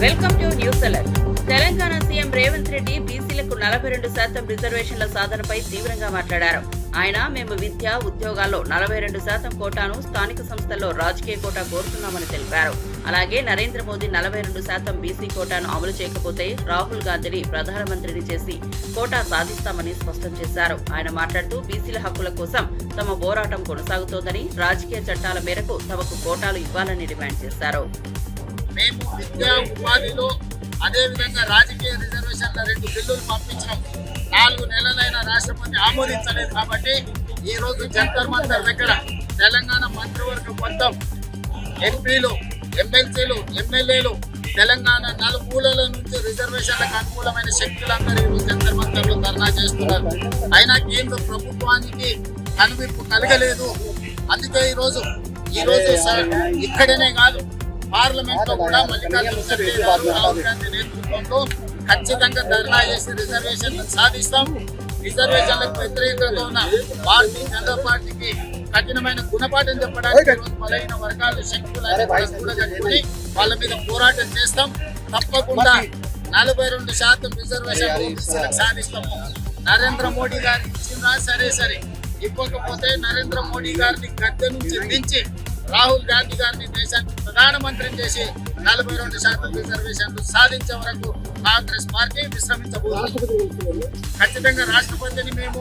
Welcome to news alert. Telangana CM Revanth Reddy బీసీలకు 42% రిజర్వేషన్ల సాధనపై తీవ్రంగా మాట్లాడారు. ఆయన మేము విద్య, ఉద్యోగాల్లో 42% కోటాను స్థానిక సంస్థల్లో రాజకీయ కోటా కోరుతున్నామని తెలిపారు. అలాగే నరేంద్ర మోదీ 42% బీసీ కోటాను అమలు చేయకపోతే రాహుల్ గాంధీని ప్రధానమంత్రిని చేసి కోటా సాధిస్తామని స్పష్టం చేశారు. ఆయన మాట్లాడుతూ బీసీల హక్కుల కోసం తమ పోరాటం కొనసాగుతోందని, రాజకీయ చట్టాల మేరకు తమకు కోటాలు ఇవ్వాలని డిమాండ్ చేశారు. మేము విద్యా ఉపాధిలో అదేవిధంగా రాజకీయ రిజర్వేషన్ల 2 బిల్లులు పంపించినాం. 4 నెలలైన రాష్ట్రపతి ఆమోదించలేదు. కాబట్టి ఈ రోజు జంతర్ మంతర్ దగ్గర తెలంగాణ మంత్రివర్గం మొత్తం ఎంపీలు, ఎమ్మెల్సీలు, ఎమ్మెల్యేలు తెలంగాణ నలుమూలల నుంచి రిజర్వేషన్లకు అనుకూలమైన శక్తులందరూ ఈ రోజు జంతర్ మంతర్ లో ధర్నా చేస్తున్నారు. అయినా కేంద్ర ప్రభుత్వానికి కనువిప్పు కలగలేదు. అందుకే ఈ రోజు ఇక్కడనే కాదు, పార్లమెంట్ లో కూడా మల్లికార్జున ఖర్గే గారు, రాహుల్ గాంధీ నేతృత్వంలో ఖచ్చితంగా ధర్నా చేసి రిజర్వేషన్లు సాధిస్తాం. రిజర్వేషన్లకు వ్యతిరేకంగా ఉన్న భారతీయ జనతా పార్టీకి కఠినమైన గుణపాఠం చెప్పడానికి బలైన వర్గాల శక్తులు కట్టుకుని వాళ్ళ మీద పోరాటం చేస్తాం. తప్పకుండా 42% రిజర్వేషన్ సాధిస్తాము. నరేంద్ర మోడీ గారు ఇచ్చిందా సరే ఇవ్వకపోతే నరేంద్ర మోడీ గారిని గద్దె నుంచి దించి రాహుల్ గాంధీ గారిని దేశానికి ప్రధానమంత్రిని చేసి 42% రిజర్వేషన్లు సాధించే వరకు కాంగ్రెస్ పార్టీ విశ్రమించబోతుంది. ఖచ్చితంగా రాష్ట్రపతిని మేము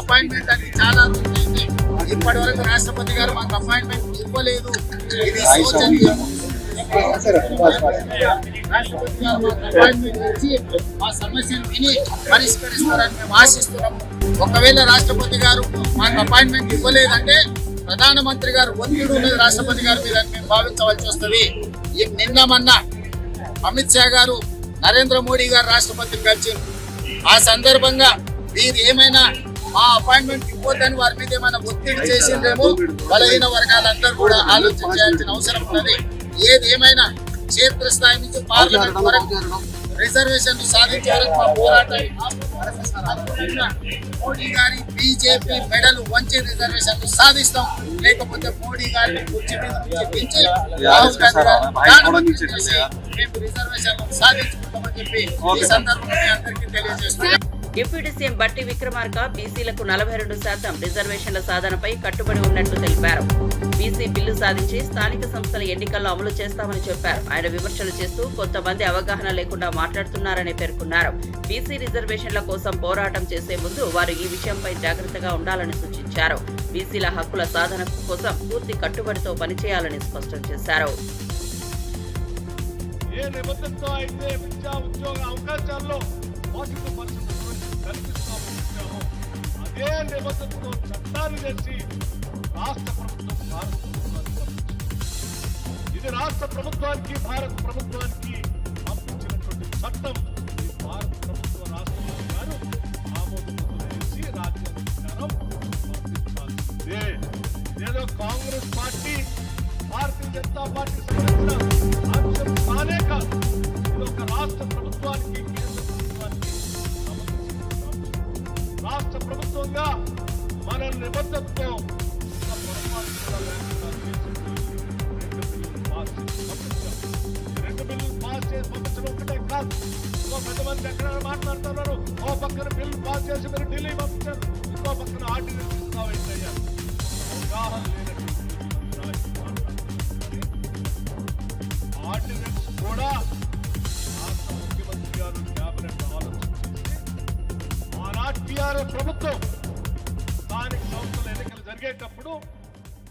అపాయింట్మెంట్ అని చాలా రోజులైంది. ఇప్పటి వరకు రాష్ట్రపతి గారు మాకు అపాయింట్మెంట్ ఇవ్వలేదు. ఇది శోచనీయం. రాష్ట్రపతి గారు మాకు అపాయింట్మెంట్ ఇచ్చి మా సమస్యను విని పరిష్కరిస్తారని మేము ఆశిస్తున్నాము. ఒకవేళ రాష్ట్రపతి గారు మాకు అపాయింట్మెంట్ ఇవ్వలేదంటే ప్రధానమంత్రి గారు ఒత్తిడి ఉన్నది రాష్ట్రపతి గారి మీద మేము భావించవలసి వస్తుంది. నిన్న మొన్న అమిత్ షా గారు నరేంద్ర మోడీ గారు రాష్ట్రపతిని కలిసింది. ఆ సందర్భంగా వీరు ఏమైనా మా అపాయింట్మెంట్ ఇవ్వద్దని వారి మీద ఏమైనా ఒత్తిడి చేసిందేమో బలహీన వర్గాలందరూ కూడా ఆలోచించాల్సిన అవసరం ఉన్నది. ఏది ఏమైనా క్షేత్రస్థాయి నుంచి పార్లమెంట్ వరకు రిజర్వేషన్ సాధించే వరకు మా పోరాటం. మోడీ గారి బీజేపీ మెడలు వంచి రిజర్వేషన్లు సాధిస్తాం. లేకపోతే మోడీ గారిని కుర్చీ మీద దించి రాహుల్ గాంధీ మేము రిజర్వేషన్లు సాధించుకుంటామని చెప్పి ఈ సందర్భంగా అందరికీ తెలియజేస్తున్నాం. డిప్యూటీ సీఎం బట్టి విక్రమార్క బీసీలకు 42% రిజర్వేషన్ల సాధనపై కట్టుబడి ఉన్నట్లు తెలిపారు. బీసీ బిల్లు సాధించి స్థానిక సంస్థల ఎన్నికల్లో అమలు చేస్తామని చెప్పారు. ఆయన విమర్శలు చేస్తూ కొంతమంది అవగాహన లేకుండా మాట్లాడుతున్నారని పేర్కొన్నారు. బీసీ రిజర్వేషన్ల కోసం పోరాటం చేసే ముందు వారు ఈ విషయంపై జాగ్రత్తగా ఉండాలని సూచించారు. బీసీల హక్కుల సాధన కోసం పూర్తి కట్టుబడితో పనిచేయాలని స్పష్టం చేశారు. అదే నిబంధనతో చట్టాన్ని తెచ్చి రాష్ట్ర ప్రభుత్వం ఇది రాష్ట్ర ప్రభుత్వానికి భారత ప్రభుత్వానికి పంపించినటువంటి చట్టం. ఈ భారత ప్రభుత్వ రాష్ట్రపతి గారు ఆమోదం చేసి రాజ్యాంగం పంపించాల్సిందే. ఇదేదో కాంగ్రెస్ పార్టీ, భారతీయ జనతా పార్టీ సంబంధించిన అంశం కానే కాదు. ఇది ఒక రాష్ట్ర ప్రభుత్వానికి, కేంద్ర ప్రభుత్వానికి రాష్ట్ర ప్రభుత్వంగా మన నిబద్ధతతో రెండు బిల్లులు పాస్ చేసి పంపించడం ఒకటే కాదు. ఇంకో పెద్దమంది ఎక్కడ మాట్లాడుతున్నారు, ఓ పక్కన బిల్లు పాస్ చేసి మీరు ఢిల్లీ పంపించారు, ఇంకో పక్కన ఆర్డినెన్స్ ఇస్తావయ్యా. అవగాహన ఆర్డినెన్స్ కూడా రాష్ట్ర ముఖ్యమంత్రి గారు క్యాబినెట్ ఆలోచించి ఆనాటి టీఆర్ఎస్ ప్రభుత్వం స్థానిక సంస్థల ఎన్నికలు జరిగేటప్పుడు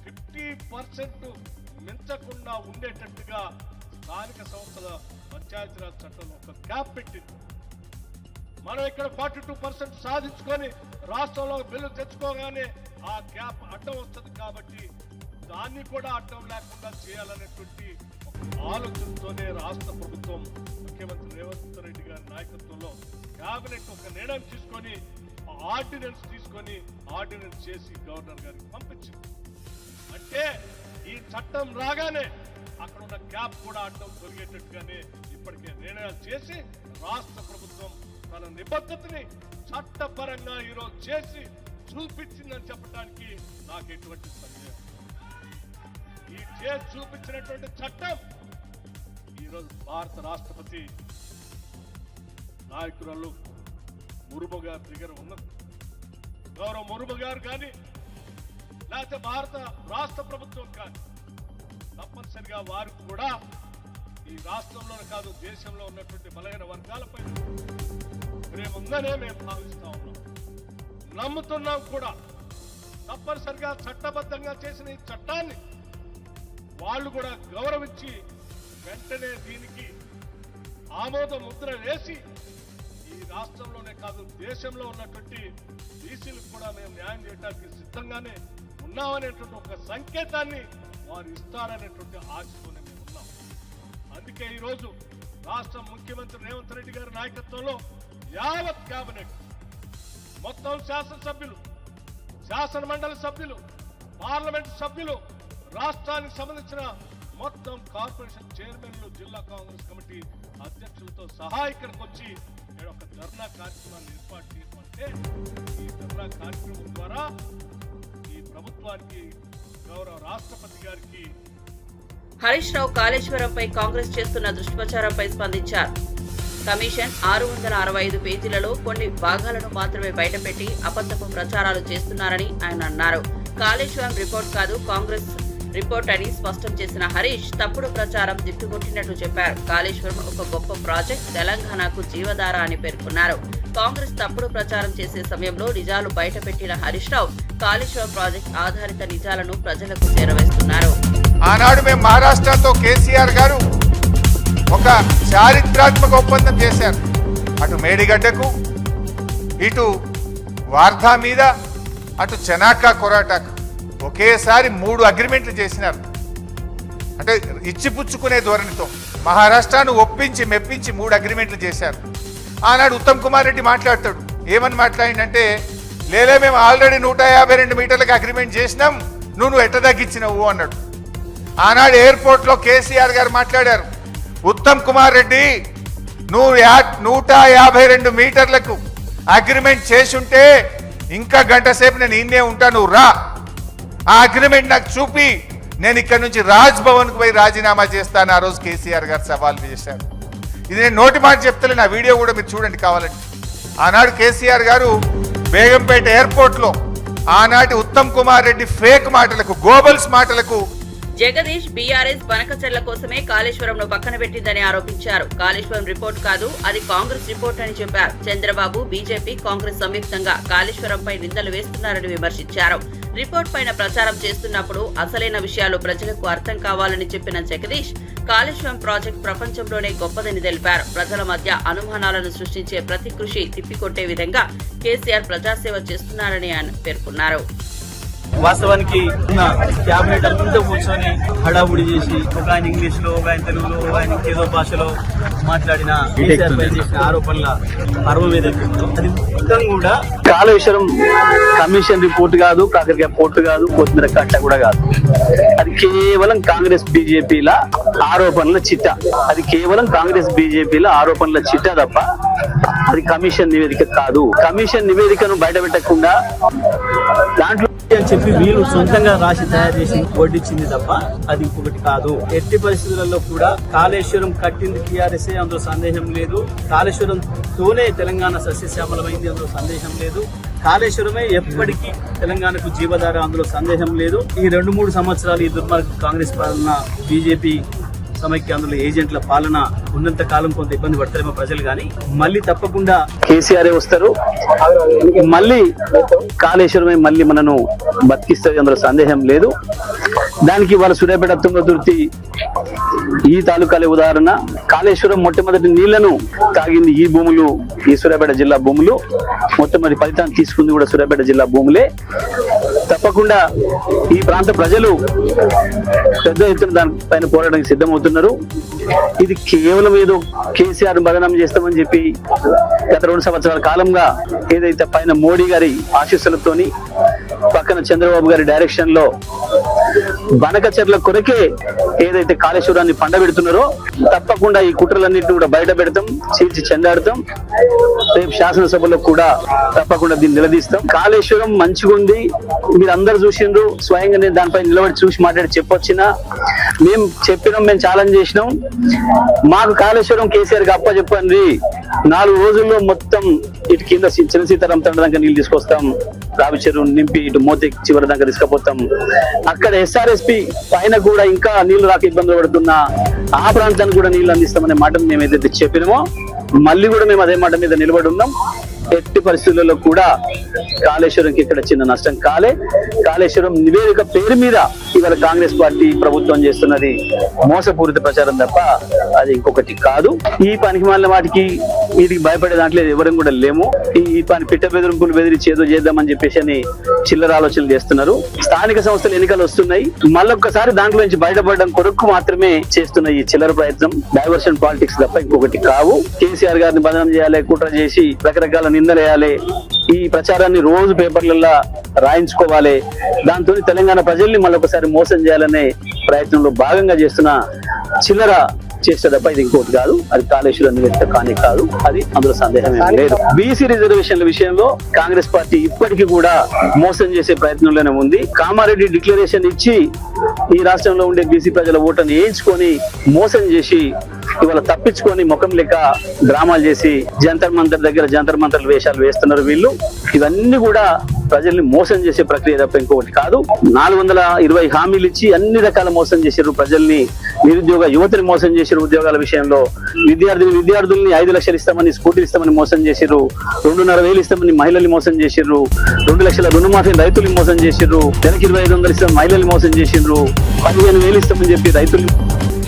50% మించకుండా ఉండేటట్టుగా స్థానిక సంస్థల పంచాయతీరాజ్ చట్టంలో ఒక క్యాప్ పెట్టింది. మనం ఇక్కడ 42% సాధించుకొని రాష్ట్రంలో బిల్లు తెచ్చుకోగానే ఆ క్యాప్ అడ్డం వస్తుంది. కాబట్టి దాన్ని కూడా అడ్డం లేకుండా చేయాలనేటువంటి ఆలోచనతోనే రాష్ట్ర ప్రభుత్వం ముఖ్యమంత్రి రేవంత్ రెడ్డి గారి నాయకత్వంలో క్యాబినెట్ ఒక నిర్ణయం తీసుకొని ఆర్డినెన్స్ చేసి గవర్నర్ గారికి పంపించింది. అంటే ఈ చట్టం రాగానే అక్కడ ఉన్న క్యాప్ కూడా అడ్డం తొలగేటట్టుగానే ఇప్పటికే నిర్ణయాలు చేసి రాష్ట్ర ప్రభుత్వం తన నిబద్ధతని చట్టపరంగా ఈరోజు చేసి చూపించిందని చెప్పడానికి నాకు ఎటువంటి సందేహం. ఈ చేసి చూపించినటువంటి చట్టం ఈరోజు భారత రాష్ట్రపతి నాయకురాలు ముర్ము గారి దగ్గర ఉన్నది. గౌరవ ముర్ము గారు కానీ లేకపోతే భారత రాష్ట్ర ప్రభుత్వం కానీ తప్పనిసరిగా వారికి కూడా ఈ రాష్ట్రంలోనే కాదు దేశంలో ఉన్నటువంటి బలహీన వర్గాలపై ప్రేమ ఉందనే మేము భావిస్తా ఉన్నాం, నమ్ముతున్నాం కూడా. తప్పనిసరిగా చట్టబద్ధంగా చేసిన ఈ చట్టాన్ని వాళ్ళు కూడా గౌరవించి వెంటనే దీనికి ఆమోద ముద్ర వేసి ఈ రాష్ట్రంలోనే కాదు దేశంలో ఉన్నటువంటి బీసీలకు కూడా మేము న్యాయం చేయడానికి సిద్ధంగానే ఉన్నామనేటువంటి ఒక సంకేతాన్ని వారు ఇస్తారనేటువంటి ఆశతోనే మేము ఉన్నాం. అందుకే ఈరోజు రాష్ట్ర ముఖ్యమంత్రి రేవంత్ రెడ్డి గారి నాయకత్వంలో యావత్ కేబినెట్ మొత్తం శాసనసభ్యులు, శాసన మండలి సభ్యులు, పార్లమెంట్ సభ్యులు, రాష్ట్రానికి సంబంధించిన మొత్తం కార్పొరేషన్ చైర్మన్లు, జిల్లా కాంగ్రెస్ కమిటీ అధ్యక్షులతో సహా ఇక్కడికి వచ్చి నేను ఒక ధర్నా కార్యక్రమాన్ని ఏర్పాటు చేయమంటే ఈ ధర్నా కార్యక్రమం ద్వారా ఈ ప్రభుత్వానికి గౌరవ రాష్ట్రపతి గారికి హరీష్ రావు కాళేశ్వరంపై కాంగ్రెస్ చేస్తున్న దుష్ప్రచారంపై స్పందించారు. కమిషన్ 665 పేజీలలో కొన్ని భాగాలను మాత్రమే బయటపెట్టి అబద్ధపు ప్రచారాలు చేస్తున్నారని ఆయన అన్నారు. కాళేశ్వరం రిపోర్ట్ కాదు, కాంగ్రెస్ రిపోర్ట్ అని స్పష్టం చేసిన హరీష్ తప్పుడు ప్రచారం తిప్పికొట్టినట్లు చెప్పారు. కాళేశ్వరం ఒక గొప్ప ప్రాజెక్ట్, తెలంగాణకు జీవధార అని పేర్కొన్నారు. కాంగ్రెస్ తప్పుడు ప్రచారం చేసే సమయంలో నిజాలు బయటపెట్టిన హరీష్ రావు కాళేశ్వరం ప్రాజెక్ట్ ఆధారిత నిజాలను ప్రజలకు చేరవేస్తున్నారు. ఆనాడు మేము మహారాష్ట్రతో కేసీఆర్ గారు ఒక చారిత్రాత్మక ఒప్పందం చేశారు. అటు మేడిగడ్డకు, ఇటు వార్ధా మీద, అటు చెనాకా కొరాటాకు ఒకేసారి 3 అగ్రిమెంట్లు చేసినారు. అంటే ఇచ్చిపుచ్చుకునే ధోరణితో మహారాష్ట్రను ఒప్పించి మెప్పించి 3 అగ్రిమెంట్లు చేశారు. ఆనాడు ఉత్తమ్ కుమార్ రెడ్డి మాట్లాడతాడు, ఏమని మాట్లాడిందంటే, లేలే మేము ఆల్రెడీ 152 మీటర్లకు అగ్రిమెంట్ చేసినాం, నువ్వు ఎట్ట తగ్గించినవు అన్నాడు. ఆనాడు ఎయిర్పోర్ట్లో కేసీఆర్ గారు మాట్లాడారు, ఉత్తమ్ కుమార్ రెడ్డి నువ్వు 152 మీటర్లకు అగ్రిమెంట్ చేసుంటే ఇంకా గంట సేపు నేను ఇన్నే ఉంటా, నువ్వు రా, ఆ అగ్రిమెంట్ నాకు చూపి నేను ఇక్కడ నుంచి రాజ్ భవన్కు పోయి రాజీనామా చేస్తాను. ఆ రోజు కేసీఆర్ గారు సవాల్ చేశారు. ఇది నేను నోటి మాట చెప్తలే, నా వీడియో కూడా మీరు చూడండి కావాలంటే. ఆనాడు కేసీఆర్ గారు బేగంపేట ఎయిర్పోర్ట్లో ఆనాటి ఉత్తమ్ కుమార్ రెడ్డి ఫేక్ మాటలకు, గోబల్స్ మాటలకు జగదీష్ బీఆర్ఎస్ బనకచెర్ల కోసమే కాళేశ్వరంను పక్కన పెట్టిందని ఆరోపించారు. కాళేశ్వరం రిపోర్ట్ కాదు, అది కాంగ్రెస్ రిపోర్ట్ అని చెప్పారు. చంద్రబాబు, బీజేపీ, కాంగ్రెస్ సంయుక్తంగా కాళేశ్వరంపై నిందలు వేస్తున్నారని విమర్శించారు. రిపోర్ట్ పైన ప్రచారం చేస్తున్నప్పుడు అసలైన విషయాలు ప్రజలకు అర్థం కావాలని చెప్పిన జగదీష్ కాళేశ్వరం ప్రాజెక్ట్ ప్రపంచంలోనే గొప్పదని తెలిపారు. ప్రజల మధ్య అనుమానాలను సృష్టించే ప్రతి కృషి తిప్పికొట్టే విధంగా కేసీఆర్ ప్రజాసేవ చేస్తున్నారని ఆయన పేర్కొన్నారు. వాస్తవానికి క్యాబినెట్ అంతా కూర్చొని హడావుడి చేసి ఒక ఆయన ఇంగ్లీష్ లో, ఒక ఆయన తెలుగులో, ఒక ఆయన ఇంకేదో భాషలో మాట్లాడిన చేసిన ఆరోపణల పర్వం ఏదైతే అది మొత్తం కూడా కాళేశ్వరం కమిషన్ రిపోర్ట్ కాదు, కాకరకాయ పోర్టు కాదు, కొత్తిమీర కట్ట కూడా కాదు. అది కేవలం కాంగ్రెస్ బీజేపీల ఆరోపణల చిట్టా. అది కేవలం కాంగ్రెస్ బీజేపీల ఆరోపణల చిట్టా తప్ప అది కమిషన్ నివేదిక కాదు. కమిషన్ నివేదికను బయటపెట్టకుండా దాంట్లో అని చెప్పి వీళ్ళు సొంతంగా రాసి తయారు చేసి వడ్డించింది తప్ప అది ఇంకొకటి కాదు. ఎట్టి పరిస్థితులలో కూడా కాళేశ్వరం కట్టింది టీఆర్ఎస్, అందులో సందేహం లేదు. కాళేశ్వరంతోనే తెలంగాణ సస్యశ్యామలమైంది, అందులో సందేహం లేదు. కాళేశ్వరమే ఎప్పటికీ తెలంగాణకు జీవధార, అందులో సందేహం లేదు. ఈ 2-3 సంవత్సరాలు ఈ దుర్మార్గ కాంగ్రెస్ పాలన, బీజేపీ సమైక్య అందులో ఏజెంట్ల పాలన ఉన్నంత కాలం కొంత ఇబ్బంది పడతారేమో ప్రజలు, కానీ మళ్ళీ తప్పకుండా కేసీఆర్ వస్తారు, మళ్ళీ కాళేశ్వరమే మళ్ళీ మనను బతికిస్తుంది, అందులో సందేహం లేదు. దానికి వాళ్ళ సూర్యాపేట తుంగతుర్తి ఈ తాలూకాలే ఉదాహరణ. కాళేశ్వరం మొట్టమొదటి నీళ్లను తాగింది ఈ భూములు, ఈ సూర్యాపేట జిల్లా భూములు. మొట్టమొదటి ఫలితాన్ని తీసుకుంది కూడా సూర్యాపేట జిల్లా భూములే. తప్పకుండా ఈ ప్రాంత ప్రజలు పెద్ద ఎత్తున దానిపైన పోరాటానికి సిద్ధమవుతున్నారు. ఇది కేవలం ఏదో కేసీఆర్ బదనాం చేస్తామని చెప్పి గత 2 సంవత్సరాల కాలంగా ఏదైతే పైన మోడీ గారి ఆశీస్సులతోని, పక్కన చంద్రబాబు గారి డైరెక్షన్ లో బనకచెర్ల కొరకే ఏదైతే కాళేశ్వరాన్ని పండబెడుతున్నారో, తప్పకుండా ఈ కుట్రలన్నింటినీ కూడా బయట పెడతాం, చీల్చి చెండాడతాం. రేపు శాసనసభలో కూడా తప్పకుండా దీన్ని నిలదీస్తాం. కాళేశ్వరం మంచిగా ఉంది, మీరు అందరు చూసిండ్రు, స్వయంగా నేను దానిపై నిలబడి చూసి మాట్లాడి చెప్పొచ్చినా మేము చెప్పినాం, మేము ఛాలెంజ్ చేసినాం. మాకు కాళేశ్వరం కేసీఆర్ కి అప్పచెప్పండి, 4 రోజుల్లో మొత్తం ఇటు కింద చిన్న సీతారాం తండ్రి దాకా నీళ్ళు తీసుకొస్తాం, రావి చెరువు నింపి ఇటు మోతే చివరి దాకా తీసుకుపోతాం. అక్కడ ఎస్ఆర్ఎస్పి పైన కూడా ఇంకా నీళ్లు రాక ఇబ్బందులు పడుతున్నా ఆ ప్రాంతానికి కూడా నీళ్లు అందిస్తామనే మాటను మేము ఏదైతే చెప్పినామో మళ్ళీ కూడా మేము అదే మాట మీద నిలబడి ఉన్నాం. ఎట్టి పరిస్థితుల్లో కూడా కాళేశ్వరంకి ఇక్కడ చిన్న నష్టం కాలే. కాళేశ్వరం నివేదిక పేరు మీద ఇవాళ కాంగ్రెస్ పార్టీ ప్రభుత్వం చేస్తున్నది మోసపూరిత ప్రచారం తప్ప అది ఇంకొకటి కాదు. ఈ పనికి మాలిన వాటికి వీటికి భయపడే దాంట్లో ఎవరం కూడా లేము. ఈ పని పిట్ట బెదిరింపులు బెదిరించి ఏదో చేద్దామని చెప్పేసి అని చిల్లర ఆలోచనలు చేస్తున్నారు. స్థానిక సంస్థల ఎన్నికలు వస్తున్నాయి, మళ్ళొక్కసారి దాంట్లో నుంచి బయటపడడం కొరకు మాత్రమే చేస్తున్న ఈ చిల్లర ప్రయత్నం డైవర్షన్ పాలిటిక్స్ తప్ప ఇంకొకటి కావు. కేసీఆర్ గారిని బదనం చేయాలి, కుట్ర చేసి రకరకాల నిందలేయాలి, ఈ ప్రచారాన్ని రోజు పేపర్లలో రాయించుకోవాలి, దాంతో తెలంగాణ ప్రజల్ని మళ్ళొకసారి మోసం చేయాలనే ప్రయత్నంలో భాగంగా చేస్తున్న చిల్లర చేస్తే తప్ప ఇది ఇంకోటి కాదు. అది కాళేశ్వరం నివేదిక కానీ కాదు, అది అందులో సందేహం లేదు. బీసీ రిజర్వేషన్ల విషయంలో కాంగ్రెస్ పార్టీ ఇప్పటికీ కూడా మోసం చేసే ప్రయత్నంలోనే ఉంది. కామారెడ్డి డిక్లరేషన్ ఇచ్చి ఈ రాష్ట్రంలో ఉండే బీసీ ప్రజల ఓటును వేయించుకొని మోసం చేసి ఇవాళ తప్పించుకొని ముఖం లెక్క డ్రామాలు చేసి జంతర్ మంతర్ దగ్గర జంతర్ మంతర్ వేషాలు వేస్తున్నారు వీళ్ళు. ఇవన్నీ కూడా ప్రజల్ని మోసం చేసే ప్రక్రియ తప్ప ఇంకొకటి కాదు. 420 హామీలు ఇచ్చి అన్ని రకాల మోసం చేశారు ప్రజల్ని. నిరుద్యోగ యువతిని మోసం చేశారు. ఉద్యోగాల విషయంలో విద్యార్థుల్ని 5 లక్షలు ఇస్తామని స్కూటీలు ఇస్తామని మోసం చేశారు. 2,500 ఇస్తామని మహిళల్ని మోసం చేశారు. 2 లక్షల రుణమాఫీ రైతుల్ని మోసం చేశారు. నెలకి 2,500 ఇస్తామని మహిళల్ని మోసం చేశారు. 15,000 ఇస్తామని చెప్పి రైతులు.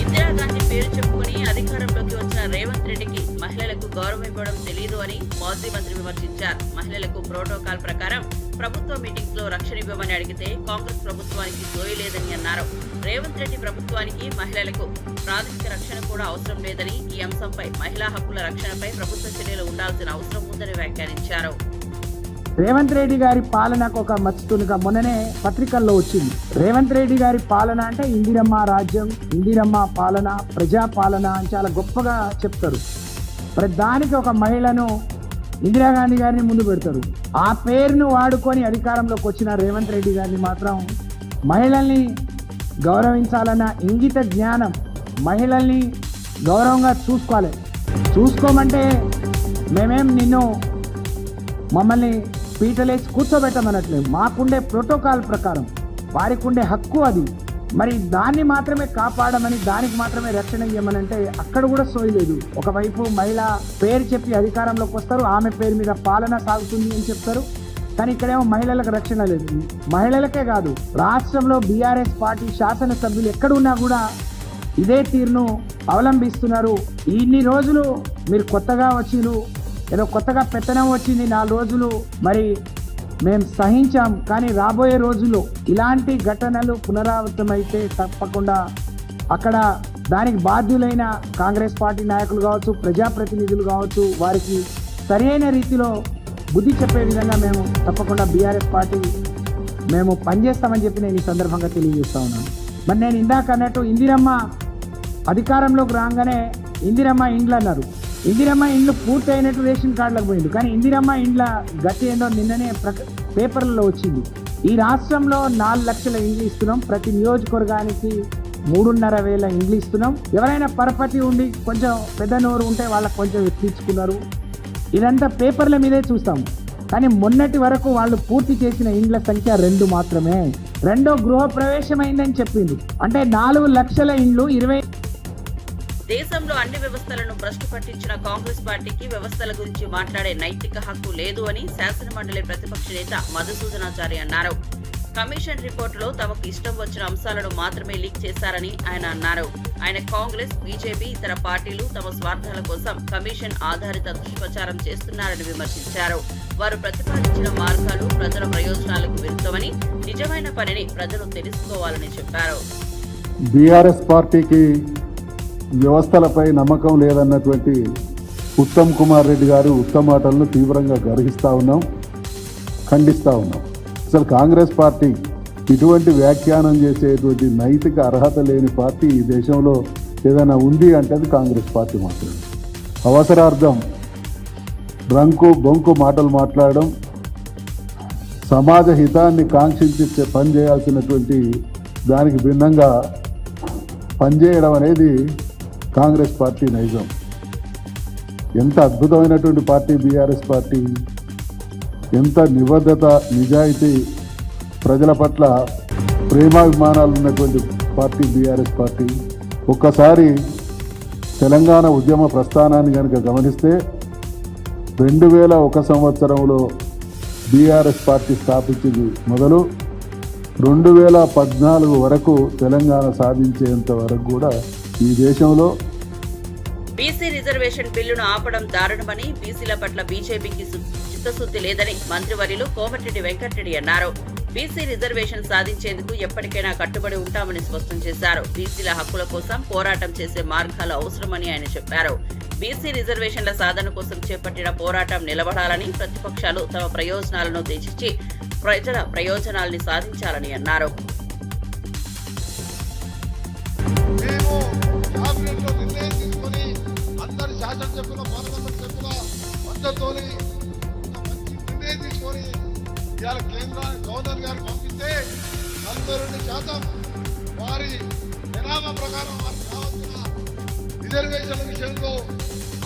ఇందిరాగాంధీ పేరు చెప్పుకుని అధికారంలోకి వచ్చిన రేవంత్ రెడ్డికి మహిళలకు గౌరవం ఇవ్వడం తెలియదు అని మాజీ మంత్రి విమర్శించారు. మహిళలకు ప్రోటోకాల్ ప్రకారం ప్రభుత్వ మీటింగ్స్ లో రక్షణ ఇవ్వమని అడిగితే కాంగ్రెస్ ప్రభుత్వానికి సోయలేదని అన్నారు. రేవంత్ రెడ్డి ప్రభుత్వానికి మహిళలకు ప్రాథమిక రక్షణ కూడా అవసరం లేదని, ఈ అంశంపై మహిళా హక్కుల రక్షణపై ప్రభుత్వ చర్యలు ఉండాల్సిన అవసరం ఉందని వ్యాఖ్యానించారు. రేవంత్ రెడ్డి గారి పాలనకు ఒక మచ్చుతునిగా మొన్ననే పత్రికల్లో వచ్చింది. రేవంత్ రెడ్డి గారి పాలన అంటే ఇందిరమ్మ రాజ్యం, ఇందిరమ్మ పాలన, ప్రజా పాలన అని చాలా గొప్పగా చెప్తారు. మరి దానికి ఒక మహిళను ఇందిరాగాంధీ గారిని ముందు పెడతారు. ఆ పేరును వాడుకొని అధికారంలోకి వచ్చిన రేవంత్ రెడ్డి గారిని మాత్రం మహిళల్ని గౌరవించాలన్న ఇంగిత జ్ఞానం, మహిళల్ని గౌరవంగా చూసుకోమంటే మేమేం నిన్ను మమ్మల్ని పీటలేసి కూర్చోబెట్టమనట్లేదు. మాకుండే ప్రోటోకాల్ ప్రకారం వారికి ఉండే హక్కు అది. మరి దాన్ని మాత్రమే కాపాడమని, దానికి మాత్రమే రక్షణ ఇవ్వమనంటే అక్కడ కూడా సోయలేదు. ఒకవైపు మహిళ పేరు చెప్పి అధికారంలోకి వస్తారు, ఆమె పేరు మీద పాలన సాగుతుంది అని చెప్తారు. కానీ ఇక్కడేమో మహిళలకు రక్షణ లేదు. మహిళలకే కాదు, రాష్ట్రంలో బీఆర్ఎస్ పార్టీ శాసనసభ్యులు ఎక్కడున్నా కూడా ఇదే తీరును అవలంబిస్తున్నారు. ఇన్ని రోజులు మీరు కొత్తగా వచ్చిరు, ఏదో కొత్తగా పెత్తనం వచ్చింది 4 రోజులు మరి మేము సహించాం. కానీ రాబోయే రోజుల్లో ఇలాంటి ఘటనలు పునరావృతమైతే తప్పకుండా అక్కడ దానికి బాధ్యులైన కాంగ్రెస్ పార్టీ నాయకులు కావచ్చు, ప్రజాప్రతినిధులు కావచ్చు, వారికి సరైన రీతిలో బుద్ధి చెప్పే విధంగా మేము తప్పకుండా బీఆర్ఎస్ పార్టీ మేము పనిచేస్తామని చెప్పి నేను ఈ సందర్భంగా తెలియజేస్తా ఉన్నాను. మరి నేను ఇందాక అన్నట్టు ఇందిరమ్మ అధికారంలోకి రాగానే ఇందిరమ్మ ఇండ్లు అన్నారు. ఇందిరమ్మ ఇండ్లు పూర్తి అయినట్టు రేషన్ కార్డులకు పోయింది. కానీ ఇందిరమ్మ ఇండ్ల గతి ఏందో నిన్ననే పేపర్లలో వచ్చింది. ఈ రాష్ట్రంలో 4 లక్షల ఇండ్లు ఇస్తున్నాం, ప్రతి నియోజకవర్గానికి 3,500 ఇండ్లు ఇస్తున్నాం. ఎవరైనా పరపతి ఉండి కొంచెం పెద్ద నోరు ఉంటే వాళ్ళకి కొంచెం ఎక్కించుకున్నారు. ఇదంతా పేపర్ల మీదే చూస్తాం. కానీ మొన్నటి వరకు వాళ్ళు పూర్తి చేసిన ఇండ్ల సంఖ్య 2 మాత్రమే. 2వ గృహ ప్రవేశం అయిందని చెప్పింది. అంటే 4 లక్షల ఇండ్లు 20. దేశంలో అన్ని వ్యవస్థలను భ్రష్టు పట్టించిన కాంగ్రెస్ పార్టీకి వ్యవస్థల గురించి మాట్లాడే నైతిక హక్కు లేదు అని శాసనమండలి ప్రతిపక్ష నేత మధుసూదనాచారి అన్నారు. కమిషన్ రిపోర్టులో తమకు ఇష్టం వచ్చిన అంశాలను మాత్రమే లీక్ చేశారని ఆయన అన్నారు. ఆయన కాంగ్రెస్, బీజేపీ, ఇతర పార్టీలు తమ స్వార్థాల కోసం కమిషన్ ఆధారిత దుష్ప్రచారం చేస్తున్నారని విమర్శించారు. వారు ప్రతిపాదించిన మార్గాలు ప్రజల ప్రయోజనాలకు విరుద్ధమని, నిజమైన పనిని ప్రజలు తెలుసుకోవాలని చెప్పారు. బీఆర్ఎస్ పార్టీకి వ్యవస్థలపై నమ్మకం లేదన్నటువంటి ఉత్తమ్ కుమార్ రెడ్డి గారు ఉత్తమ మాటలను తీవ్రంగా గర్హిస్తూ ఉన్నాం, ఖండిస్తూ ఉన్నాం. అసలు కాంగ్రెస్ పార్టీ ఇటువంటి వ్యాఖ్యానం చేసేటువంటి నైతిక అర్హత లేని పార్టీ ఈ దేశంలో ఏదైనా ఉంది అంటే అది కాంగ్రెస్ పార్టీ మాత్రమే. అవసరార్థం రంకు బొంకు మాటలు మాట్లాడడం, సమాజ హితాన్ని కాంక్షించి పనిచేయాల్సినటువంటి దానికి భిన్నంగా పనిచేయడం అనేది కాంగ్రెస్ పార్టీ నైజం. ఎంత అద్భుతమైనటువంటి పార్టీ బీఆర్ఎస్ పార్టీ, ఎంత నిబద్ధత, నిజాయితీ, ప్రజల పట్ల ప్రేమాభిమానాలు ఉన్నటువంటి పార్టీ బీఆర్ఎస్ పార్టీ. ఒక్కసారి తెలంగాణ ఉద్యమ ప్రస్థానాన్ని కనుక గమనిస్తే 2001 సంవత్సరంలో బీఆర్ఎస్ పార్టీ స్థాపించింది మొదలు 2014 వరకు తెలంగాణ సాధించేంత వరకు కూడా ఈ దేశంలో బీసీ రిజర్వేషన్ బిల్లును ఆపడం దారుణమని, బీసీల పట్ల బీజేపీకి చిత్తశుద్ధి లేదని మంత్రివర్యులు కోమటిరెడ్డి వెంకటరెడ్డి అన్నారు. బీసీ రిజర్వేషన్ సాధించేందుకు ఎప్పటికైనా కట్టుబడి ఉంటామని స్పష్టం చేశారు. బీసీల హక్కుల కోసం పోరాటం చేసే మార్గాలు అవసరమని ఆయన చెప్పారు. బీసీ రిజర్వేషన్ల సాధన కోసం చేపట్టిన పోరాటం నిలబడాలని, ప్రతిపక్షాలు తమ ప్రయోజనాలను త్యజించి ప్రజల ప్రయోజనాల్ని సాధించాలని అన్నారు. మేము క్యాబినెట్లో నిర్ణయం తీసుకొని అందరి శాసనసభ్యుల పార్లమెంట్ సభ్యుల మద్దతుతోని ఒక మంచి నిర్ణయం తీసుకొని ఇవాళ కేంద్రానికి గవర్నర్ గారు పంపిస్తే 42% వారి జనాభా ప్రకారం వారికి కావాల్సిన రిజర్వేషన్ల విషయంలో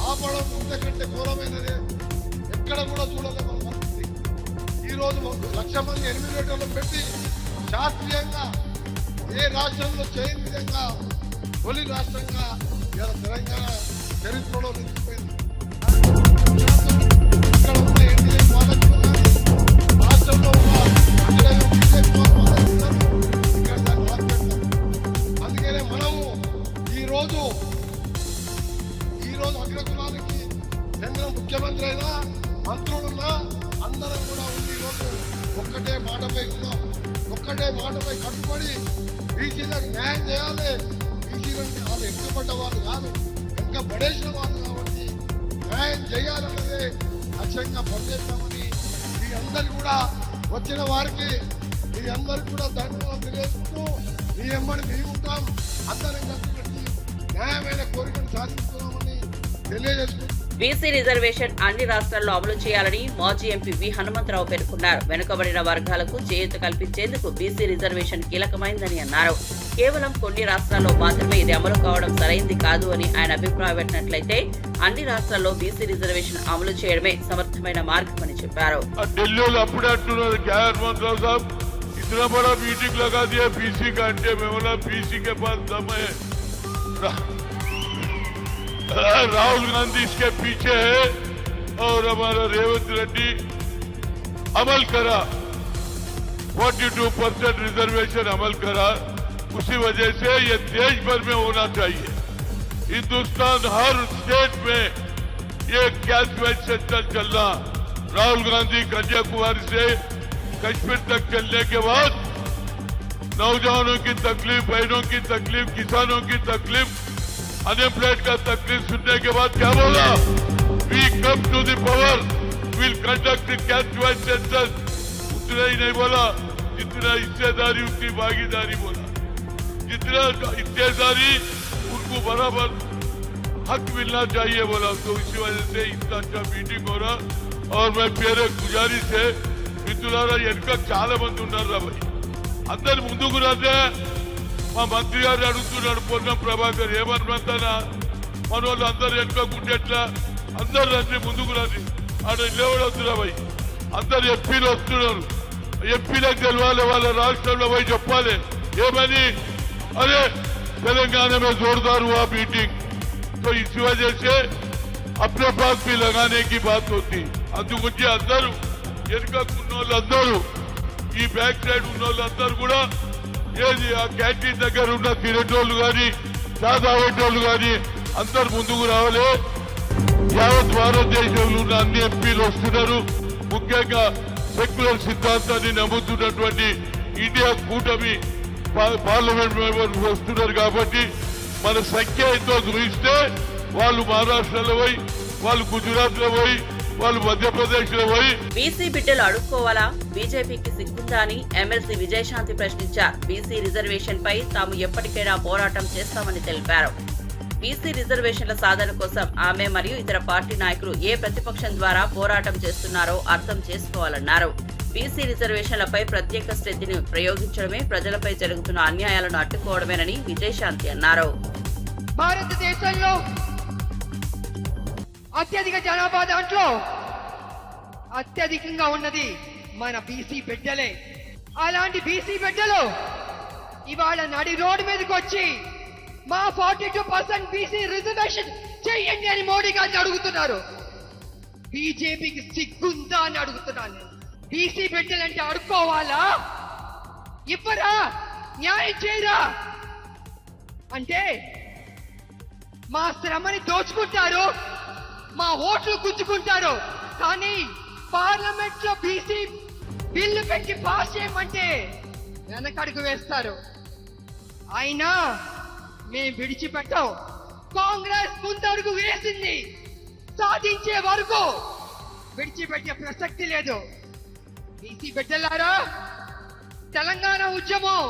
ఆపడం ఇంతకంటే ఘోరమైనది ఎక్కడ కూడా చూడలేని పరిస్థితి. ఈరోజు 1,00,000 మంది ఎనిమిదేటర్లు పెట్టి శాస్త్రీయంగా ఏ రాష్ట్రంలో చేయని విధంగా తొలి రాష్ట్రంగా ఇలా తెలంగాణ చరిత్రలో నిలిచిపోయింది. ఇక్కడ ఉన్న ఎన్డీఏ పాలకులు కానీ రాష్ట్రంలో ఉన్న బీజేపీ ఇక్కడ దాన్ని ఆపేస్తారు. అందుకనే మనము ఈరోజు అగ్రకులానికి చెందిన ముఖ్యమంత్రి అయినా మంత్రులున్నా అందరం కూడా ఉంది. ఈరోజు ఒక్కటే మాటపై ఉన్నాం, ఒక్కటే మాటపై కట్టుబడి బీసీలకు న్యాయం చేయాలి. బీసీలను వాళ్ళు వెనుకబడ్డ వాళ్ళు కాదు, వెనుక పడేసిన వాళ్ళు కాబట్టి న్యాయం చేయాలన్నదే లక్ష్యంగా పనిచేస్తామని మీ అందరు కూడా వచ్చిన వారికి మీ అందరికి కూడా ధన్యవాదాలు తెలియజేస్తూ మీ ఎమ్మడి మేము ఉంటాం, అందరం కలిసి న్యాయమైన కోరికను సాధిస్తున్నామని తెలియజేస్తున్నాం. బీసీ రిజర్వేషన్ అన్ని రాష్ట్రాల్లో అమలు చేయాలని మాజీ ఎంపీ వి హనుమంతరావు పేర్కొన్నారు. వెనుకబడిన వర్గాలకు చేయూత కల్పించేందుకు బీసీ రిజర్వేషన్ కీలకమైందని అన్నారు. కేవలం కొన్ని రాష్ట్రాల్లో మాత్రమే ఇది అమలు కావడం సరైంది కాదు అని ఆయన అభిప్రాయపడినట్లయితే అన్ని రాష్ట్రాల్లో బీసీ రిజర్వేషన్ అమలు చేయడమే సమర్థమైన మార్గమని చెప్పారు. ఢిల్లీలో అప్పుడే అంటున్నారు హనుమంతరావు సాబ్ इतना बड़ा मीटिंग लगा दिया बीसी का अंडे में, बोला बीसी के पास दम है, राहुल गांधी इसके पीछे है और हमारा रेवंत रेड्डी अमल करा, 42% रिजर्वेशन अमल करा. उसी वजह से ये देश भर में होना चाहिए. हिंदुस्तान हर स्टेट में ये कैशलेस सेंटर चलना, राहुल गांधी कन्याकुमारी से कश्मीर तक चलने के बाद नौजवानों की तकलीफ, बहनों की तकलीफ, किसानों की तकलीफ, अनएम्प्लॉयड का तकलीफ सुनने के बाद क्या बोला, we come to the power, will conduct cashless centre. उतना ही नहीं बोला जितना हिस्सेदारी उतनी भागीदारी बोला, जितना हिस्सेदारी उनको बराबर हक मिलना चाहिए बोला. तो इसी वजह से इतना अच्छा मीटिंग हो रहा. और मैं मेरे गुजारिश है మిత్రులారా, వెనుక చాలా మంది ఉన్నారు రాబాయ్, అందరు ముందుకు రాదే. మా మంత్రి గారు అడుగుతున్నాడు పొన్నం ప్రభాకర్ ఏమనుకుంటానా, మన వాళ్ళు అందరు వెనుకకుంటేట్లా, అందరు రండి ముందుకు రండి, ఆడ లేవడొద్దు రాబాయ్. అందరు ఎంపీలు వస్తున్నారు, ఎంపీలకు తెలవాలి, వాళ్ళ రాష్ట్రంలో పోయి చెప్పాలి ఏమని, అరే తెలంగాణ में जोरदार हुआ मीटिंग, तो इसी वजह से अपने पास भी लगाने की बात होती. అందుకొచ్చి అందరూ వెనుకకున్న వాళ్ళందరూ, ఈ బ్యాక్ సైడ్ ఉన్న వాళ్ళందరూ కూడా ఏది ఆ క్యాంటీన్ దగ్గర ఉన్న తినేటోళ్ళు కానీ చా తాగేటోళ్ళు కానీ అందరు ముందుకు రావాలి. యావత్ భారతదేశంలో ఉన్న అన్ని ఎంపీలు వస్తున్నారు. ముఖ్యంగా సెక్యులర్ సిద్ధాంతాన్ని నమ్ముతున్నటువంటి ఇండియా కూటమి పార్లమెంట్ మెంబర్స్ వస్తున్నారు. కాబట్టి మన సంఖ్య ఎంతో చూస్తే వాళ్ళు మహారాష్ట్రలో పోయి, వాళ్ళు గుజరాత్ లో పోయి, వాళ్ళు మధ్యప్రదేశ్ లో పోయి బీసీ బిడ్డలు అడుక్కోవాలా, బీజేపీకి సిగ్గుందా అని ఎమ్మెల్సీ విజయశాంతి ప్రశ్నించారు. బీసీ రిజర్వేషన్ పై తాము ఎప్పటికైనా పోరాటం చేస్తామని తెలిపారు. బీసీ రిజర్వేషన్ల సాధన కోసం ఆమె మరియు ఇతర పార్టీ నాయకులు ఏ ప్రతిపక్షం ద్వారా పోరాటం చేస్తున్నారో అర్థం చేసుకోవాలన్నారు. బీసీ రిజర్వేషన్లపై ప్రత్యేక స్థితిని ప్రయోగించడమే ప్రజలపై జరుగుతున్న అన్యాయాలను అడ్డుకోవడమేనని విజయశాంతి అన్నారు. భారతదేశంలో అత్యధిక జనాభా దాంట్లో అత్యధికంగా ఉన్నది మన బీసీ బిడ్డలే. అలాంటి బీసీ బిడ్డలు ఇవాళ నడి రోడ్డు మీదకి వచ్చి మా 42% బీసీ రిజర్వేషన్ చెయ్యండి అని మోడీ గారిని అడుగుతున్నారు. బీజేపీకి సిగ్గుందా అని అడుగుతున్నాను. బీసీ బిడ్డలంటే అడుక్కోవాలా? ఇవ్వరా? న్యాయం చేయరా? అంటే మా శ్రమని దోచుకుంటారు, మా ఓట్లు గుంజుకుంటారు. కానీ పార్లమెంట్ లో బీసీ బిల్లు పెట్టి పాస్ చేయమంటే వెనకడుగు వేస్తారు. అయినా మేము విడిచిపెట్టాం. కాంగ్రెస్ ముందడుగు వేసింది, సాధించే వరకు విడిచిపెట్టే ప్రసక్తి లేదు. బీసీ బిడ్డలారా, తెలంగాణ ఉద్యమం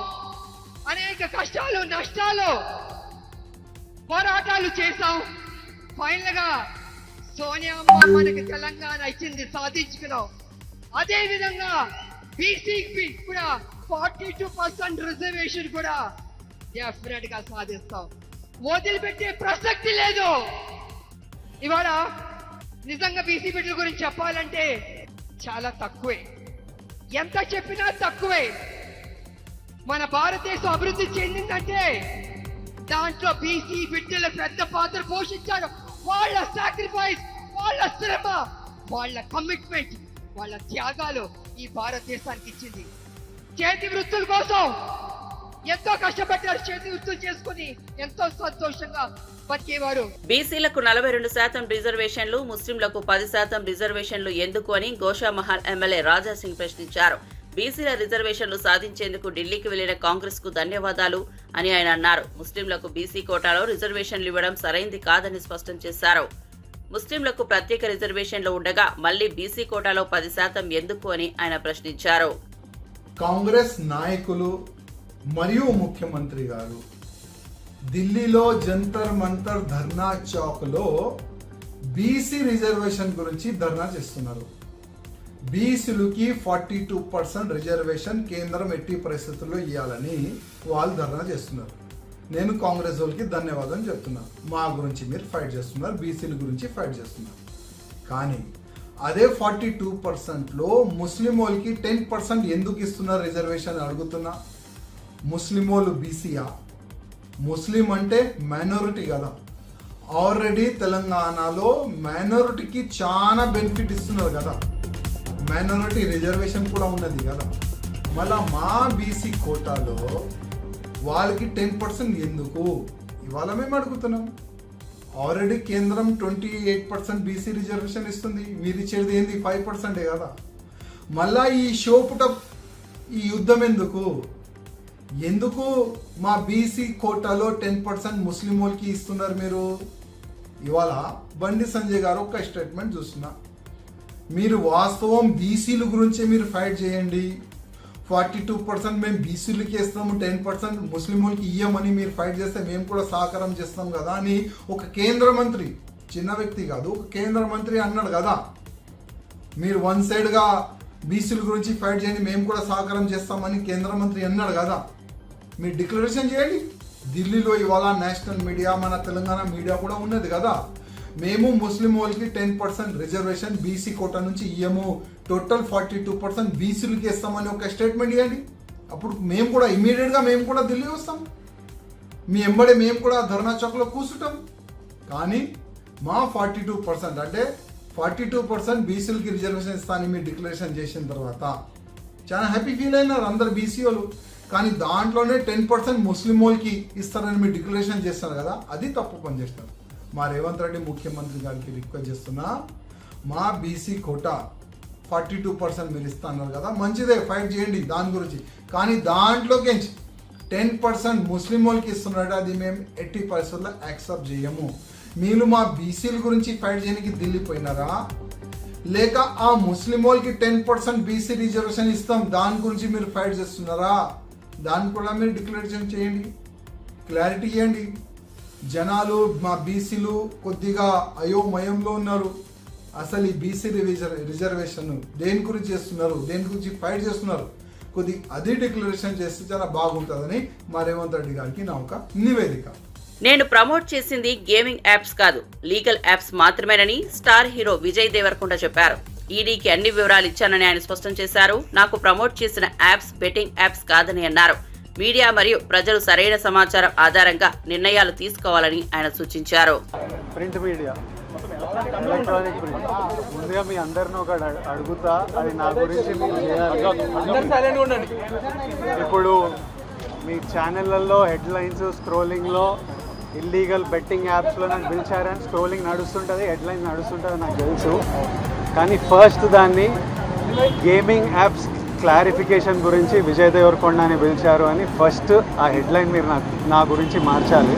అనేక కష్టాలు నష్టాలు పోరాటాలు చేశాం. ఫైనల్ గా సోనియా అమ్మ మనకి తెలంగాణ ఇచ్చింది, సాధించుకున్నాం. అదే విధంగా బీసీకి కూడా 42% రిజర్వేషన్ కూడా డెఫినెట్ గా సాధిస్తాం. వదిలిపెట్టే ప్రసక్తి లేదు. ఇవాళ నిజంగా బీసీ బిడ్డల గురించి చెప్పాలంటే చాలా తక్కువే, ఎంత చెప్పినా తక్కువే. మన భారతదేశం అభివృద్ధి చెందిందంటే దాంట్లో బీసీ బిడ్డలు పెద్ద పాత్ర పోషించారు. వాళ్ళ సాక్రిఫైస్, వాళ్ళ శ్రమ, వాళ్ళ కమిట్మెంట్, వాళ్ళ త్యాగాలు ఈ భారతదేశానికి ఇచ్చింది. చేతి వృత్తుల కోసం ఎంతో కష్టపడ్డారు. చేతి వృత్తులు చేసుకుని ఎంతో సంతోషంగా బతికేవారు. బీసీలకు 42% రిజర్వేషన్లు, ముస్లింలకు 10% రిజర్వేషన్లు ఎందుకు అని గోషామహల్ ఎమ్మెల్యే రాజాసింగ్ ప్రశ్నించారు. బీసీల రిజర్వేషన్లు సాధించేందుకు ఢిల్లీకి వెళ్లిన కాంగ్రెస్ కు ధన్యవాదాలు అని ఆయన అన్నారు. ముస్లింలకు బీసీ కోటాలో రిజర్వేషన్లు ఇవ్వడం సరైంది కాదని స్పష్టం చేశారు. ముస్లింలకు ప్రత్యేక రిజర్వేషన్లు ఉండగా మళ్లీ బీసీ కోటాలో 10% ఎందుకు అని ఆయన ప్రశ్నించారు. కాంగ్రెస్ నాయకులు మరియు ముఖ్యమంత్రి గారు ఢిల్లీలో జంతర్ మంతర్ ధర్నా చౌక్ లో బీసీ రిజర్వేషన్ గురించి ధర్నా చేస్తున్నారు. బీసీలకి 42% రిజర్వేషన్ కేంద్రం ఎట్టి పరిస్థితుల్లో ఇవ్వాలని వాళ్ళు ధర్నా చేస్తున్నారు. నేను కాంగ్రెస్ వాళ్ళకి ధన్యవాదం చెప్తున్నా. మా గురించి మీరు ఫైట్ చేస్తున్నారు, బీసీల గురించి ఫైట్ చేస్తున్నారు. కానీ అదే 42%లో ముస్లిం వాళ్ళకి 10% ఎందుకు ఇస్తున్నారు రిజర్వేషన్ అడుగుతున్నా. ముస్లిం వాళ్ళు బీసీయా? ముస్లిం అంటే మైనారిటీ కదా. ఆల్రెడీ తెలంగాణలో మైనారిటీకి చాలా బెనిఫిట్ ఇస్తున్నారు కదా, మైనారిటీ రిజర్వేషన్ కూడా ఉన్నది కదా. మళ్ళా మా బీసీ కోటాలో వాళ్ళకి 10% ఎందుకు ఇవాళ మేము అడుగుతున్నాం. ఆల్రెడీ కేంద్రం 28% బీసీ రిజర్వేషన్ ఇస్తుంది, మీరు ఇచ్చేది ఏంది 5% కదా. మళ్ళా ఈ షోపుటప్ ఈ యుద్ధం ఎందుకు మా బీసీ కోటాలో 10% ముస్లిం వాళ్ళకి ఇస్తున్నారు మీరు. ఇవాళ బండి సంజయ్ గారు ఒక స్టేట్మెంట్ చూస్తున్నా. మీరు వాస్తవం బీసీల గురించే మీరు ఫైట్ చేయండి. 42% మేము బీసీలకి ఇస్తాము, 10% ముస్లిం వాళ్ళకి ఇయ్యమని మీరు ఫైట్ చేస్తే మేము కూడా సహకారం చేస్తాం కదా అని ఒక కేంద్ర మంత్రి, చిన్న వ్యక్తి కాదు, ఒక కేంద్ర మంత్రి అన్నాడు కదా. మీరు వన్ సైడ్గా బీసీల గురించి ఫైట్ చేయండి, మేము కూడా సహకారం చేస్తామని కేంద్ర మంత్రి అన్నాడు కదా. మీరు డిక్లరేషన్ చేయండి. ఢిల్లీలో ఇవాళ నేషనల్ మీడియా, మన తెలంగాణ మీడియా కూడా ఉన్నది కదా. మేము ముస్లిం వాళ్ళకి 10% రిజర్వేషన్ బీసీ కోటా నుంచి ఇయ్యము, టోటల్ 42% బీసీలకి ఇస్తామని ఒక స్టేట్మెంట్ ఇవ్వండి. అప్పుడు మేము కూడా ఇమీడియట్గా మేము కూడా ఢిల్లీ వస్తాం, మీ ఎంబడే మేము కూడా ధర్నా చౌక్లో కూర్చుంటాం. కానీ మా 42% అంటే 42% బీసీలకి రిజర్వేషన్ ఇస్తానని మీరు డిక్లరేషన్ చేసిన తర్వాత చాలా హ్యాపీ ఫీల్ అయినారు అందరు బీసీ వాళ్ళు. కానీ దాంట్లోనే 10% ముస్లిం వాళ్ళకి ఇస్తారని మీరు డిక్లరేషన్ చేస్తారు కదా, అది తప్పు పని చేస్తారు. మా రేవంత్ రెడ్డి ముఖ్యమంత్రి గారికి రిక్వెస్ట్ చేస్తున్నా, మా బీసీ కోటా 42% మీరు ఇస్తున్నారు కదా, మంచిదే, ఫైట్ చేయండి దాని గురించి. కానీ దాంట్లోకి 10% ముస్లిం వాళ్ళకి ఇస్తున్నాడు, అది మేము ఎట్టి పరిస్థితుల్లో యాక్సెప్ట్ చేయము. మీరు మా బీసీల గురించి ఫైట్ చేయడానికి ఢిల్లీ పోయినారా, లేక ఆ ముస్లిం వాళ్ళకి 10% బీసీ రిజర్వేషన్ ఇస్తాం దాని గురించి మీరు ఫైట్ చేస్తున్నారా? దాన్ని కూడా మీరు డిక్లరేషన్ చేయండి, క్లారిటీ ఇవ్వండి. జనాలు మా బీసీలు కొద్దిగా అయోమయంలో ఉన్నారు. అసలు ఈ బీసీ రిజర్వేషన్ దేని గురించి చేస్తున్నారు, దేని గురించి ఫైట్ చేస్తున్నారు, కొద్ది అది డిక్లరేషన్ చేస్తే చాలా బాగుంటుందని మా రేవంత్ రెడ్డి గారికి నా ఒక నివేదిక. నేను ప్రమోట్ చేసింది గేమింగ్ యాప్స్ కాదు, లీగల్ యాప్స్ మాత్రమేనని స్టార్ హీరో విజయ్ దేవరకొండ చెప్పారు. ఈడీకి అన్ని వివరాలు ఇచ్చానని ఆయన స్పష్టం చేశారు. నాకు ప్రమోట్ చేసిన యాప్స్ బెట్టింగ్ యాప్స్ కాదని అన్నారు. మీడియా మరియు ప్రజలు సరైన సమాచారం ఆధారంగా నిర్ణయాలు తీసుకోవాలని ఆయన సూచించారు. ప్రింట్ మీడియా, ఎలక్ట్రానిక్ ప్రింట్, ముందుగా మీ అందరిని ఒక అడుగుతా, అది నా గురించి మీరు చేయాలి. ఇప్పుడు మీ ఛానళ్ళల్లో హెడ్లైన్స్ స్క్రోలింగ్లో ఇల్లీగల్ బెట్టింగ్ యాప్స్లో నాకు పిలిచారని స్క్రోలింగ్ నడుస్తుంటుంది, హెడ్లైన్స్ నడుస్తుంటుంది నాకు తెలుసు. కానీ ఫస్ట్ దాన్ని గేమింగ్ యాప్స్ క్లారిఫికేషన్ గురించి విజయ్ దేవరకొండ అని పిలిచారు అని ఫస్ట్ ఆ హెడ్లైన్ మీరు నా గురించి మార్చాలి.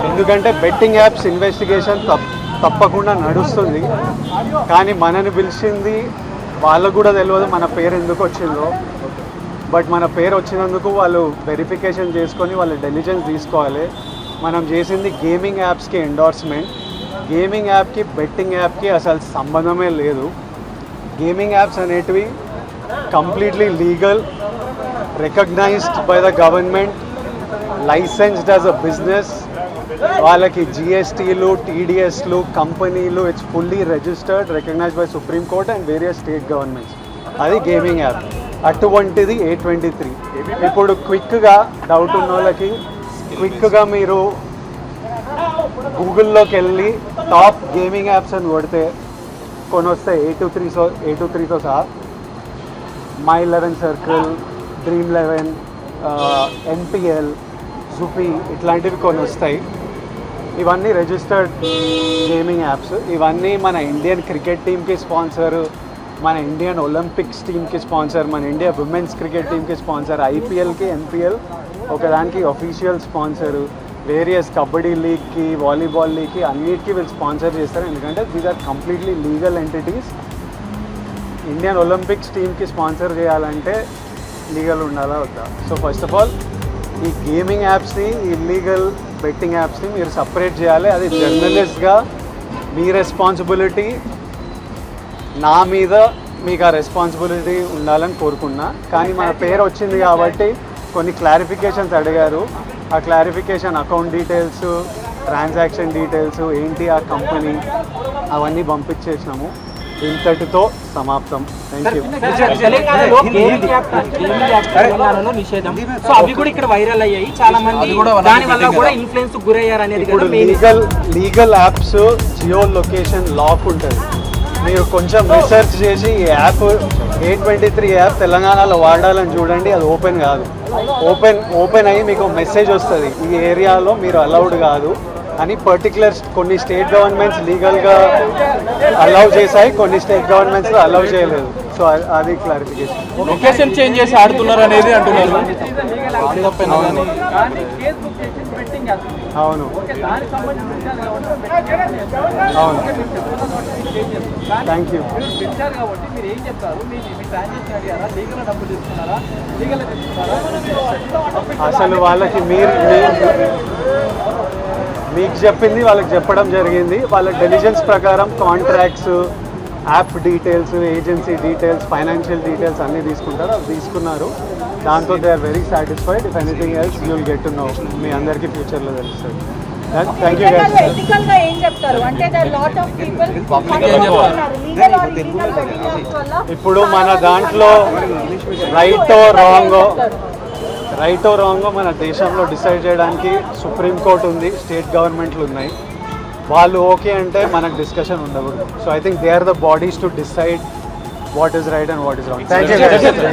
ఎందుకంటే బెట్టింగ్ యాప్స్ ఇన్వెస్టిగేషన్ తప్పకుండా నడుస్తుంది. కానీ మనని పిలిచింది వాళ్ళకు కూడా తెలియదు మన పేరు ఎందుకు వచ్చిందో. బట్ మన పేరు వచ్చినందుకు వాళ్ళు వెరిఫికేషన్ చేసుకొని వాళ్ళ డెలిజెన్స్ తీసుకోవాలి. మనం చేసింది గేమింగ్ యాప్స్కి ఎండార్స్మెంట్. గేమింగ్ యాప్కి బెట్టింగ్ యాప్కి అసలు సంబంధమే లేదు. గేమింగ్ యాప్స్ అనేటివి completely legal, recognised by the government, licensed as a business. వాళ్ళకి జిఎస్టీలు, టీడీఎస్లు, కంపెనీలు, it's fully registered, recognised by supreme court and various state governments. అది గేమింగ్ యాప్. అటువంటిది A23. ఇప్పుడు క్విక్గా డౌట్ ఉన్న వాళ్ళకి క్విక్గా మీరు గూగుల్లోకి వెళ్ళి టాప్ గేమింగ్ యాప్స్ అని కొడితే కొన్ని వస్తాయి. A23తో సహా My11 Circle, Dream11, NPL, Zupi ఇట్లాంటివి కొన్ని వస్తాయి. ఇవన్నీ రిజిస్టర్డ్ గేమింగ్ యాప్స్. ఇవన్నీ మన ఇండియన్ క్రికెట్ టీమ్కి స్పాన్సర్, మన ఇండియన్ ఒలింపిక్స్ టీమ్కి స్పాన్సర్, మన ఇండియా విమెన్స్ క్రికెట్ టీమ్కి స్పాన్సర్, ఐపీఎల్కి, ఎన్పిఎల్ ఒకదానికి అఫీషియల్ స్పాన్సరు, వేరియస్ కబడ్డీ లీగ్కి, వాలీబాల్ లీగ్కి అన్నిటికీ వీళ్ళు స్పాన్సర్ చేస్తారు. ఎందుకంటే these are completely legal entities. Indian Olympics టీమ్కి స్పాన్సర్ చేయాలంటే లీగల్ ఉండాలా వద్దా? సో ఫస్ట్ ఆఫ్ ఆల్ ఈ గేమింగ్ యాప్స్ని, ఇల్లీగల్ బెట్టింగ్ యాప్స్ని మీరు సపరేట్ చేయాలి. అది జర్నలిస్ట్గా మీ రెస్పాన్సిబిలిటీ. నా మీద మీకు ఆ రెస్పాన్సిబిలిటీ ఉండాలని కోరుకున్నా. కానీ మన పేరు వచ్చింది కాబట్టి కొన్ని క్లారిఫికేషన్స్ అడిగారు. ఆ clarification account details, transaction details ఏంటి ఆ కంపెనీ అవన్నీ పంపించేసినాము. ఇంతటితో సమాప్తం. Thank you. ఇప్పుడు legal apps geo location lock ఉంటుంది. మీరు కొంచెం రీసెర్చ్ చేసి ఈ యాప్ A23 యాప్ తెలంగాణలో వాడాలని చూడండి. అది ఓపెన్ కాదు. ఓపెన్ అయ్యి మీకు మెసేజ్ వస్తుంది, ఈ ఏరియాలో మీరు అలౌడ్ కాదు అని. పర్టికులర్ కొన్ని స్టేట్ గవర్నమెంట్స్ లీగల్గా అలౌ చేశాయి, కొన్ని స్టేట్ గవర్నమెంట్స్లో అలౌ చేయలేదు. సో అది క్లారిఫికేషన్. లొకేషన్ చేంజ్ చేసి ఆడుతున్నారు అనేది అంటున్నారు. అవును అవును. Thank you. అసలు వాళ్ళకి మీకు చెప్పింది వాళ్ళకి చెప్పడం జరిగింది. వాళ్ళ డెలిజెన్స్ ప్రకారం contracts, app details, agency details, financial details అన్నీ తీసుకుంటారు. అవి తీసుకున్నారు. దాంతో they are very satisfied. If anything else you will get to know. మీ అందరికీ ఫ్యూచర్లో తెలుస్తుంది. Thank you guys. ఇప్పుడు మన దాంట్లో రైటో రాంగో మన దేశంలో డిసైడ్ చేయడానికి సుప్రీంకోర్టు ఉంది, స్టేట్ గవర్నమెంట్లు ఉన్నాయి. వాళ్ళు ఓకే అంటే మనకు డిస్కషన్ ఉండకూడదు. So I think they are the bodies to decide what is right and what is wrong. Thank you.